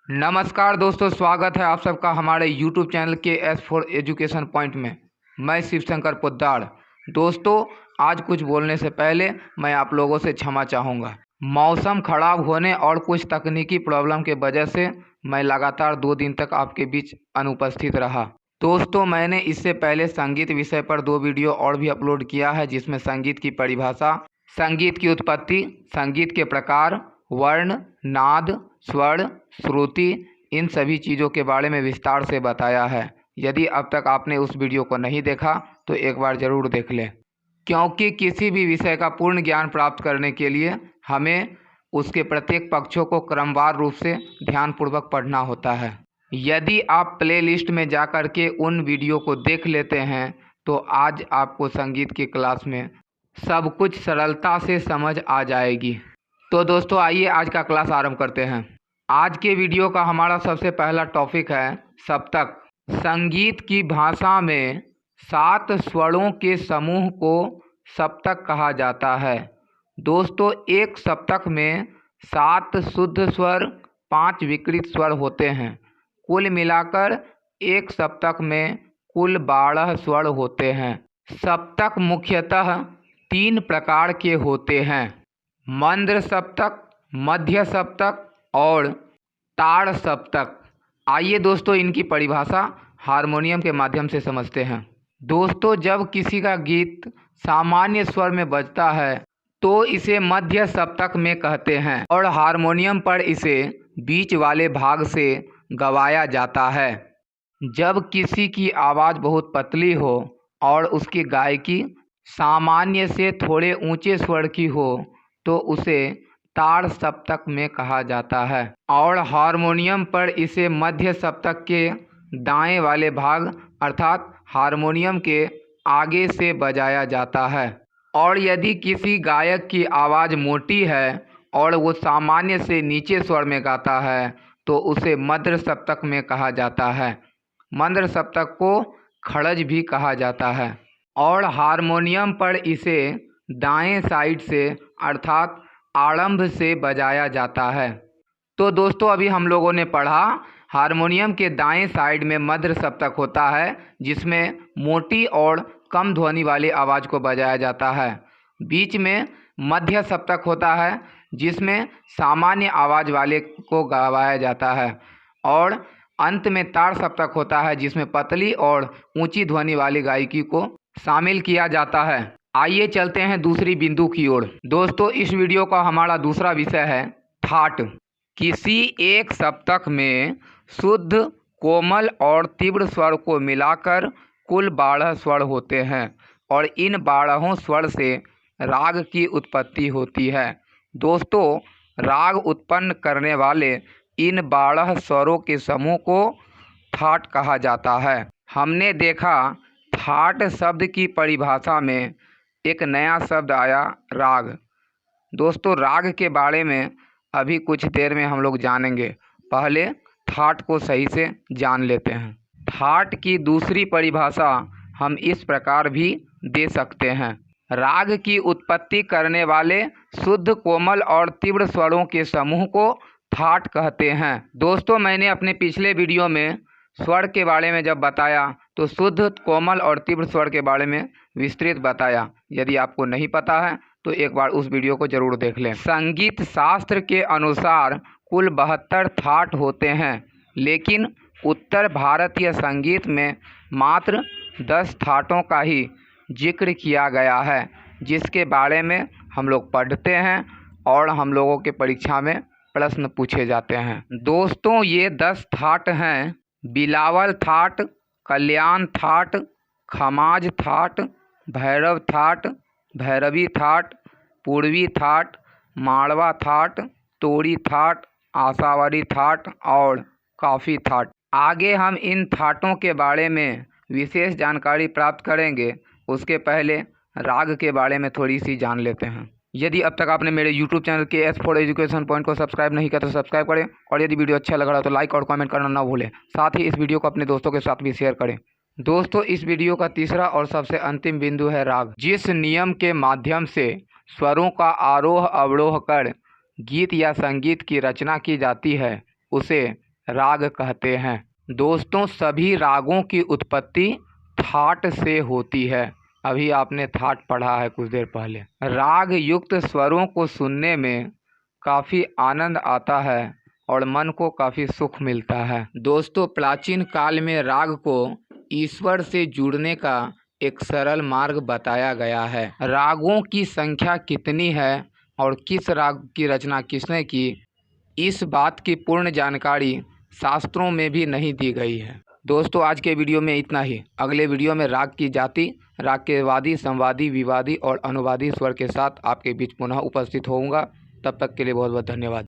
नमस्कार दोस्तों, स्वागत है आप सबका हमारे YouTube चैनल के एस फॉर एजुकेशन पॉइंट में। मैं शिवशंकर पोद्दार। दोस्तों, आज कुछ बोलने से पहले मैं आप लोगों से क्षमा चाहूँगा। मौसम खराब होने और कुछ तकनीकी प्रॉब्लम के वजह से मैं लगातार 2 दिन तक आपके बीच अनुपस्थित रहा। दोस्तों, मैंने इससे पहले संगीत विषय पर 2 वीडियो और भी अपलोड किया है, जिसमें संगीत की परिभाषा, संगीत की उत्पत्ति, संगीत के प्रकार, वर्ण, नाद, स्वर, श्रुति, इन सभी चीज़ों के बारे में विस्तार से बताया है। यदि अब तक आपने उस वीडियो को नहीं देखा तो एक बार ज़रूर देख लें, क्योंकि किसी भी विषय का पूर्ण ज्ञान प्राप्त करने के लिए हमें उसके प्रत्येक पक्षों को क्रमवार रूप से ध्यानपूर्वक पढ़ना होता है। यदि आप प्लेलिस्ट में जाकर के उन वीडियो को देख लेते हैं तो आज आपको संगीत की क्लास में सब कुछ सरलता से समझ आ जाएगी। तो दोस्तों, आइए आज का क्लास आरंभ करते हैं। आज के वीडियो का हमारा सबसे पहला टॉपिक है सप्तक। संगीत की भाषा में 7 स्वरों के समूह को सप्तक कहा जाता है। दोस्तों, एक सप्तक में 7 शुद्ध स्वर, 5 विकृत स्वर होते हैं। कुल मिलाकर एक सप्तक में कुल 12 स्वर होते हैं। सप्तक मुख्यतः 3 प्रकार के होते हैं: मंद्र सप्तक, मध्य सप्तक और ताड़ सप्तक। आइए दोस्तों, इनकी परिभाषा हारमोनियम के माध्यम से समझते हैं। दोस्तों, जब किसी का गीत सामान्य स्वर में बजता है तो इसे मध्य सप्तक में कहते हैं और हारमोनियम पर इसे बीच वाले भाग से गवाया जाता है। जब किसी की आवाज़ बहुत पतली हो और उसकी गायकी सामान्य से थोड़े ऊंचे स्वर की हो तो उसे ताड़ सप्तक में कहा जाता है और हारमोनियम पर इसे मध्य सप्तक के दाएं वाले भाग अर्थात हारमोनियम के आगे से बजाया जाता है। और यदि किसी गायक की आवाज़ मोटी है और वो सामान्य से नीचे स्वर में गाता है तो उसे मध्य सप्तक में कहा जाता है। मध्य सप्तक को खड़ज भी कहा जाता है और हारमोनियम पर इसे दाएं साइड से अर्थात आरंभ से बजाया जाता है। तो दोस्तों, अभी हम लोगों ने पढ़ा हारमोनियम के दाएं साइड में मध्य सप्तक होता है, जिसमें मोटी और कम ध्वनि वाली आवाज़ को बजाया जाता है। बीच में मध्य सप्तक होता है, जिसमें सामान्य आवाज़ वाले को गवाया जाता है और अंत में ताड़ सप्तक होता है, जिसमें पतली और ऊंची ध्वनि वाली गायकी को शामिल किया जाता है। आइए चलते हैं दूसरी बिंदु की ओर। दोस्तों, इस वीडियो का हमारा दूसरा विषय है ठाट। किसी एक सप्तक में शुद्ध, कोमल और तीव्र स्वर को मिलाकर कुल 12 स्वर होते हैं और इन 12 स्वर से राग की उत्पत्ति होती है। दोस्तों, राग उत्पन्न करने वाले इन 12 स्वरों के समूह को ठाट कहा जाता है। हमने देखा ठाट शब्द की परिभाषा में एक नया शब्द आया, राग। दोस्तों, राग के बारे में अभी कुछ देर में हम लोग जानेंगे। पहले ठाट को सही से जान लेते हैं। ठाट की दूसरी परिभाषा हम इस प्रकार भी दे सकते हैं: राग की उत्पत्ति करने वाले शुद्ध, कोमल और तीव्र स्वरों के समूह को ठाट कहते हैं। दोस्तों, मैंने अपने पिछले वीडियो में स्वर के बारे में जब बताया तो शुद्ध, कोमल और तीव्र स्वर के बारे में विस्तृत बताया। यदि आपको नहीं पता है तो एक बार उस वीडियो को जरूर देख लें। संगीत शास्त्र के अनुसार कुल 72 ठाट होते हैं, लेकिन उत्तर भारतीय संगीत में मात्र 10 ठाटों का ही जिक्र किया गया है, जिसके बारे में हम लोग पढ़ते हैं और हम लोगों के परीक्षा में प्रश्न पूछे जाते हैं। दोस्तों, ये 10 ठाट हैं: बिलावल ठाट, कल्याण ठाट, खमाज ठाट, भैरव ठाट, भैरवी ठाट, पूर्वी ठाट, माड़वा ठाट, तोड़ी ठाट, आशावरी ठाट और काफी ठाट। आगे हम इन ठाटों के बारे में विशेष जानकारी प्राप्त करेंगे। उसके पहले राग के बारे में थोड़ी सी जान लेते हैं। यदि अब तक आपने मेरे YouTube चैनल के एस फॉर एजुकेशन पॉइंट को सब्सक्राइब नहीं किया तो सब्सक्राइब करें और यदि वीडियो अच्छा लग रहा तो लाइक और कमेंट करना ना भूलें। साथ ही इस वीडियो को अपने दोस्तों के साथ भी शेयर करें। दोस्तों, इस वीडियो का तीसरा और सबसे अंतिम बिंदु है राग। जिस नियम के माध्यम से स्वरों का आरोह अवरोह कर गीत या संगीत की रचना की जाती है उसे राग कहते हैं। दोस्तों, सभी रागों की उत्पत्ति थाट से होती है। अभी आपने थाट पढ़ा है कुछ देर पहले। राग युक्त स्वरों को सुनने में काफ़ी आनंद आता है और मन को काफ़ी सुख मिलता है। दोस्तों, प्राचीन काल में राग को ईश्वर से जुड़ने का एक सरल मार्ग बताया गया है। रागों की संख्या कितनी है और किस राग की रचना किसने की, इस बात की पूर्ण जानकारी शास्त्रों में भी नहीं दी गई है। दोस्तों, आज के वीडियो में इतना ही। अगले वीडियो में राग की जाति, राग के वादी, संवादी, विवादी और अनुवादी स्वर के साथ आपके बीच पुनः उपस्थित होऊंगा। तब तक के लिए बहुत बहुत धन्यवाद।